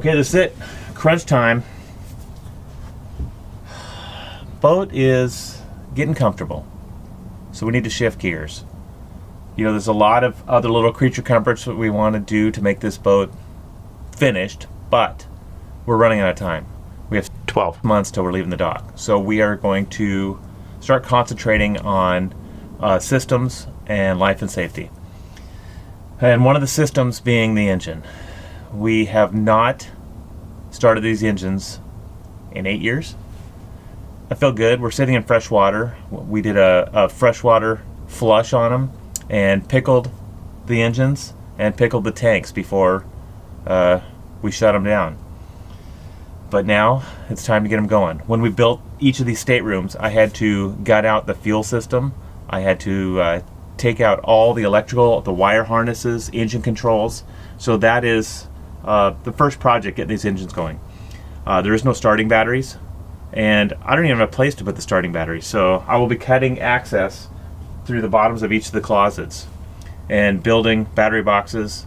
Okay, this is it. Crunch time. Boat is getting comfortable, so we need to shift gears. You know, there's a lot of other little creature comforts that we want to do to make this boat finished, but we're running out of time. We have 12 months till we're leaving the dock, so we are going to start concentrating on systems and life and safety. And one of the systems being the engine. We have not started these engines in 8 years. I feel good. We're sitting in fresh water. We did a freshwater flush on them and pickled the engines and pickled the tanks before we shut them down. But now it's time to get them going. When we built each of these staterooms, I had to gut out the fuel system. I had to take out all the electrical, the wire harnesses, engine controls. So that is the first project, getting these engines going. There is no starting batteries, and I don't even have a place to put the starting batteries. So I will be cutting access through the bottoms of each of the closets and building battery boxes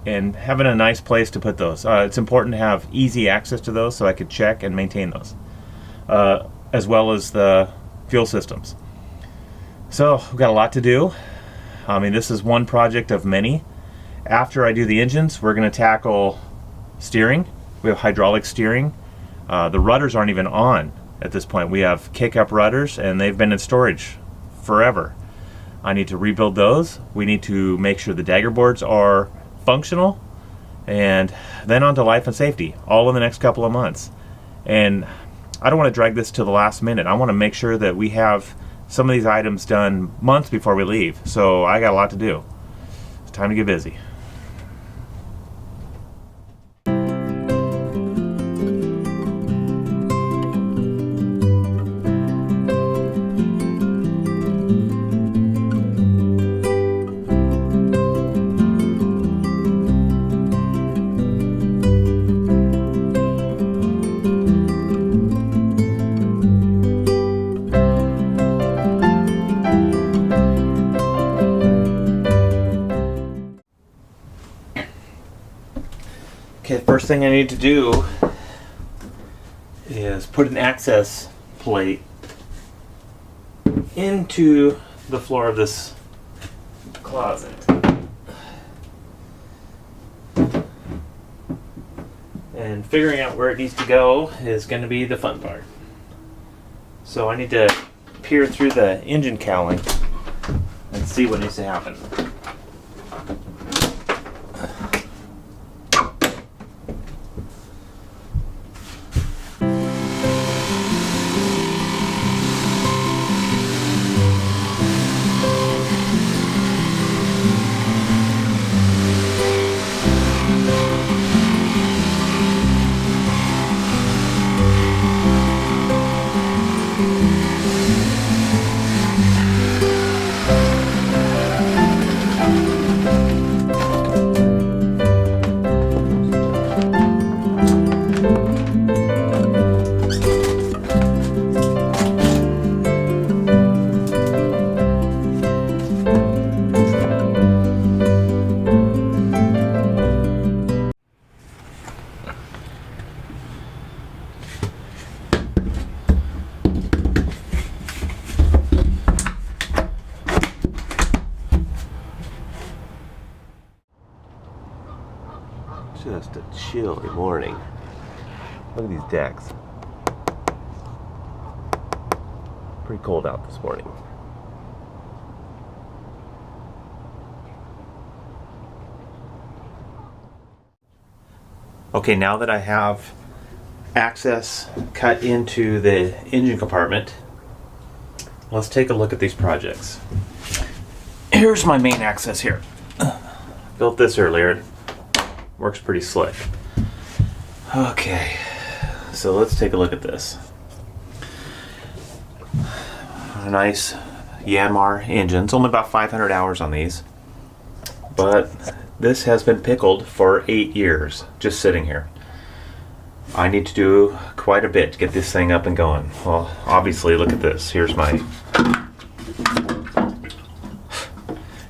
and having a nice place to put those. It's important to have easy access to those so I could check and maintain those, as well as the fuel systems. So we've got a lot to do. I mean, this is one project of many. After I do the engines, we're going to tackle steering. We have hydraulic steering. The rudders aren't even on at this point. We have kick-up rudders, and they've been in storage forever. I need to rebuild those. We need to make sure the dagger boards are functional, and then on to life and safety, all in the next couple of months. And I don't want to drag this to the last minute. I want to make sure that we have some of these items done months before we leave. So I got a lot to do. It's time to get busy. Okay, the first thing I need to do is put an access plate into the floor of this closet. And figuring out where it needs to go is going to be the fun part. So I need to peer through the engine cowling and see what needs to happen. Just a chilly morning. Look at these decks. Pretty cold out this morning. Okay, now that I have access cut into the engine compartment, let's take a look at these projects. Here's my main access here. Built this earlier. Works pretty slick. Okay, so let's take a look at this. A nice Yanmar engines, only about 500 hours on these, but this has been pickled for 8 years, just sitting here. I need to do quite a bit to get this thing up and going. Well, obviously, look at this. Here's my...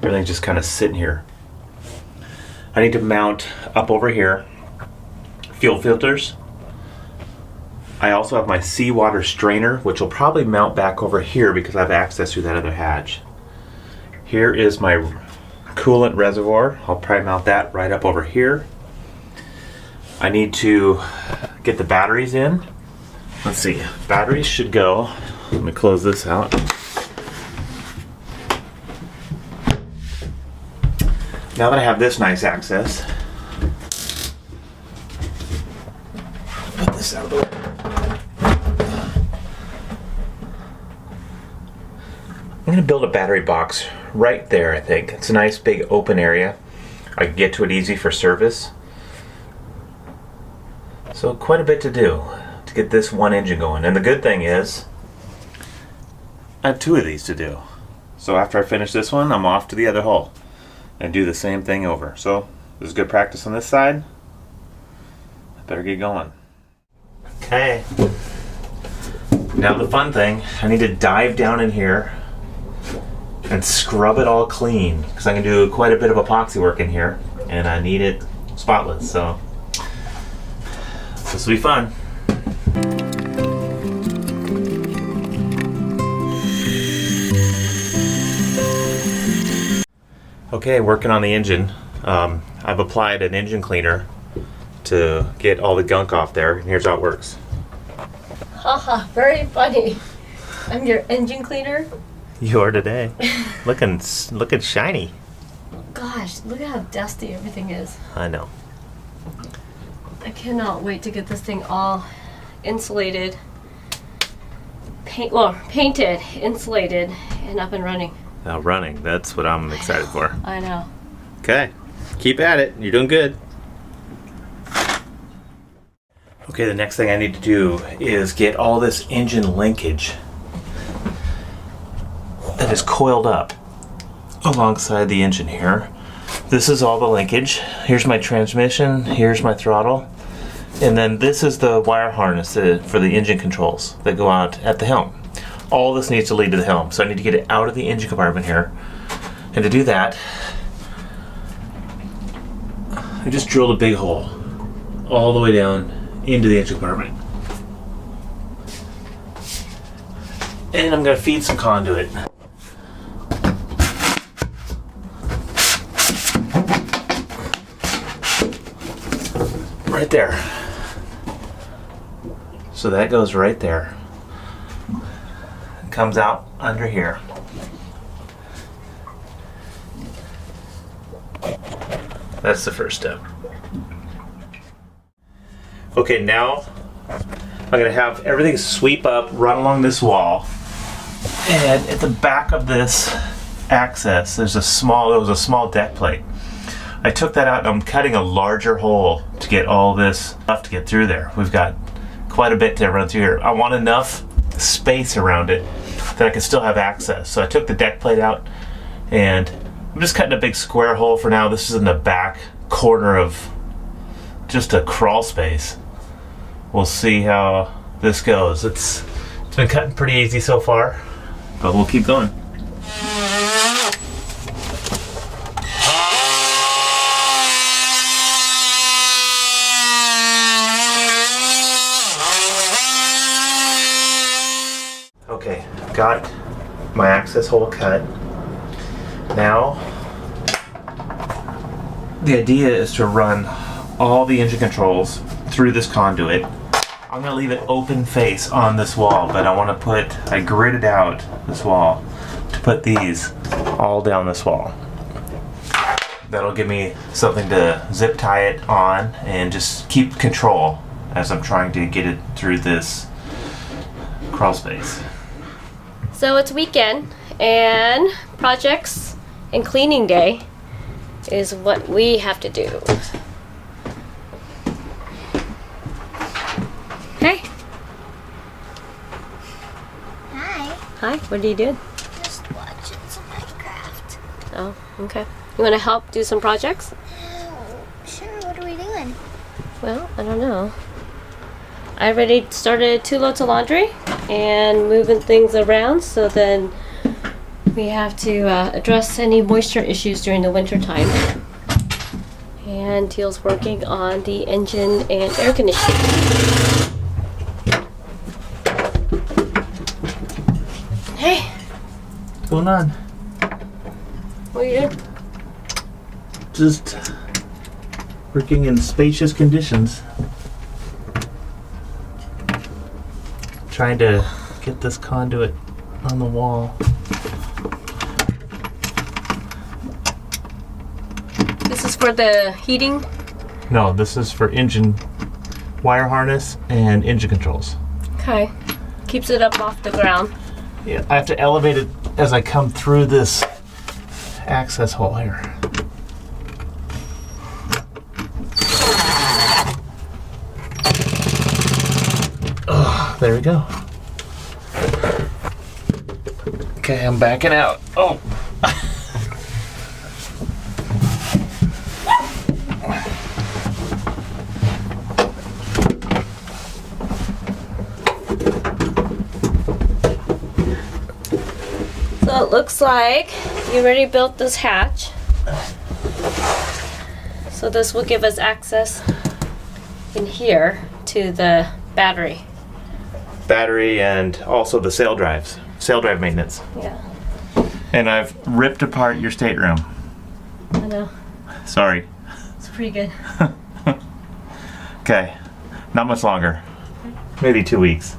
everything's just kind of sitting here. I need to mount up over here fuel filters. I also have my seawater strainer, which will probably mount back over here because I have access through that other hatch. Here is my coolant reservoir. I'll probably mount that right up over here. I need to get the batteries in. Let's see, batteries should go. Let me close this out. Now that I have this nice access, put this out of the way. I'm going to build a battery box right there, I think. It's a nice big open area. I can get to it easy for service. So quite a bit to do to get this one engine going. And the good thing is, I have 2 of these to do. So after I finish this one, I'm off to the other hull and do the same thing over. So this is good practice on this side. I better get going. Okay. Now the fun thing, I need to dive down in here and scrub it all clean because I can do quite a bit of epoxy work in here and I need it spotless. So this will be fun. Okay, working on the engine. I've applied an engine cleaner to get all the gunk off there, and here's how it works. Haha, very funny. I'm your engine cleaner. You are today. looking shiny. Gosh, look at how dusty everything is. I know. I cannot wait to get this thing all insulated, painted, insulated, and up and running. Now running, that's what I'm excited for. I know. Okay, keep at it. You're doing good. Okay, the next thing I need to do is get all this engine linkage that is coiled up alongside the engine here. This is all the linkage. Here's my transmission, here's my throttle, and then this is the wire harness for the engine controls that go out at the helm. All this needs to lead to the helm, so I need to get it out of the engine compartment here. And to do that, I just drilled a big hole all the way down into the engine compartment. And I'm going to feed some conduit. Right there. So that goes right there. It comes out under here. That's the first step. Okay, now I'm going to have everything sweep up, run along this wall, and at the back of this access there was a small deck plate. I took that out and I'm cutting a larger hole to get all this stuff to get through there. We've got quite a bit to run through here. I want enough space around it that I can still have access. So I took the deck plate out and I'm just cutting a big square hole for now. This is in the back corner of just a crawl space. We'll see how this goes. It's been cutting pretty easy so far, but we'll keep going. Okay, got my access hole cut. Now, the idea is to run all the engine controls through this conduit. I'm going to leave it open face on this wall, but I gridded out this wall to put these all down this wall. That'll give me something to zip tie it on and just keep control as I'm trying to get it through this crawl space. So it's weekend and projects and cleaning day is what we have to do. Hey. Hi. Hi, what are you doing? Just watching some Minecraft. Oh, okay. You want to help do some projects? Sure, what are we doing? Well, I don't know. I already started 2 loads of laundry and moving things around, so then we have to address any moisture issues during the winter time. And Teal's working on the engine and air conditioning. Hey, What's going on? what are you doing? Just working in spacious conditions. Trying to get this conduit on the wall. This is for the heating. No, this is for engine wire harness and engine controls. Okay. Keeps it up off the ground. Yeah, I have to elevate it as I come through this access hole here. Oh, there we go. Okay, I'm backing out. Oh. So it looks like you already built this hatch. So this will give us access in here to the battery. Battery and also the sail drive maintenance. Yeah, And I've ripped apart your stateroom. I know. Sorry. It's pretty good. Okay, not much longer. Maybe 2 weeks.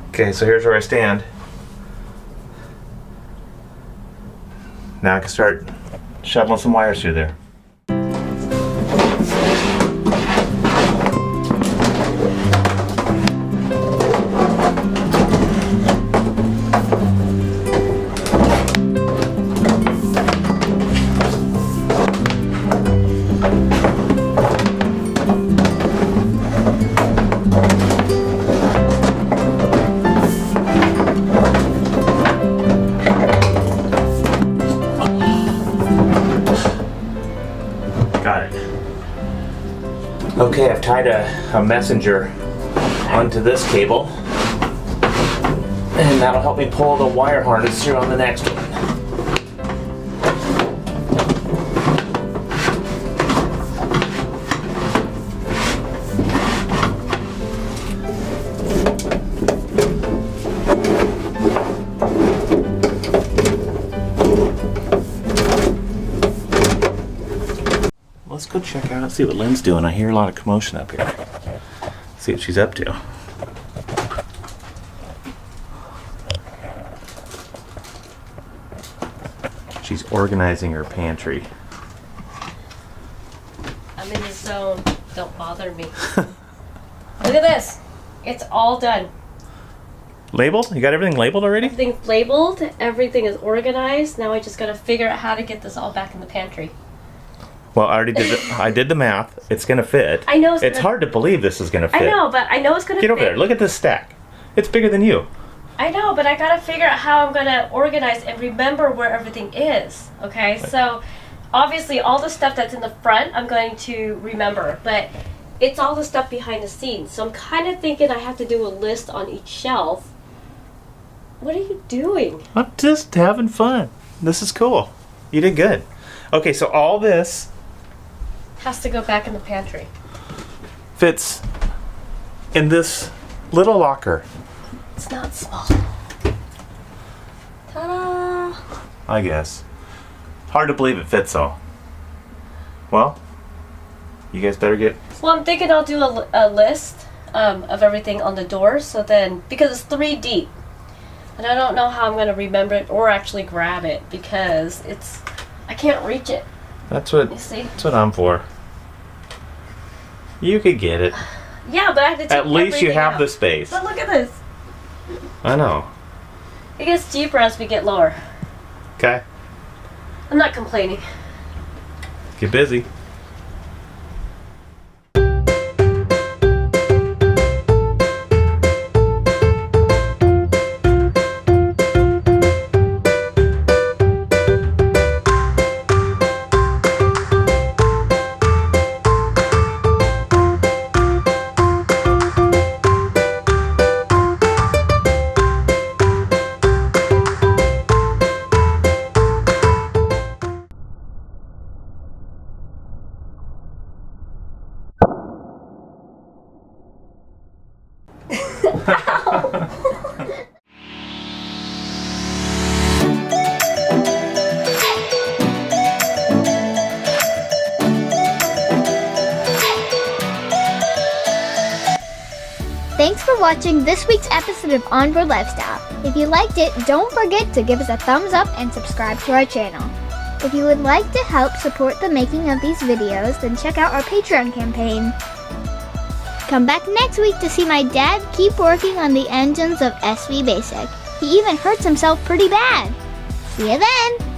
Okay, so here's where I stand. Now I can start shoveling some wires through there. Got it. Okay, I've tied a messenger onto this cable. And that'll help me pull the wire harness through on the next one. Let's go check out and see what Lynn's doing. I hear a lot of commotion up here. See what she's up to. She's organizing her pantry. I'm in the zone. Don't bother me. Look at this. It's all done. Labeled? You got everything labeled already? Everything's labeled. Everything is organized. Now I just gotta figure out how to get this all back in the pantry. Well, I already did I did the math. It's gonna fit. I know It's hard to believe this is gonna fit. I know, but I know it's gonna Get fit. over there. Look at this stack. It's bigger than you. I know, but I gotta figure out how I'm gonna organize and remember where everything is. Okay, so obviously all the stuff that's in the front I'm going to remember, but it's all the stuff behind the scenes. So I'm kind of thinking I have to do a list on each shelf. What are you doing? I'm just having fun. This is cool. You did good. Okay, so all this Has to go back in the pantry. fits in this little locker. It's not small. Ta-da! I guess. Hard to believe it fits though. Well, you guys better get... Well, I'm thinking I'll do a list of everything on the door, so then, because it's 3 deep, and I don't know how I'm going to remember it or actually grab it, because I can't reach it. That's You see? what I'm for. You could get it. Yeah, but I have to take At least you everything have out. the space. But look at this. I know. It gets deeper as we get lower. Okay. I'm not complaining. Get busy. Thanks for watching this week's episode of Onboard Lifestyle. If you liked it, don't forget to give us a thumbs up and subscribe to our channel. If you would like to help support the making of these videos, then check out our Patreon campaign. Come back next week to see my dad keep working on the engines of SV Basic. He even hurts himself pretty bad. See you then!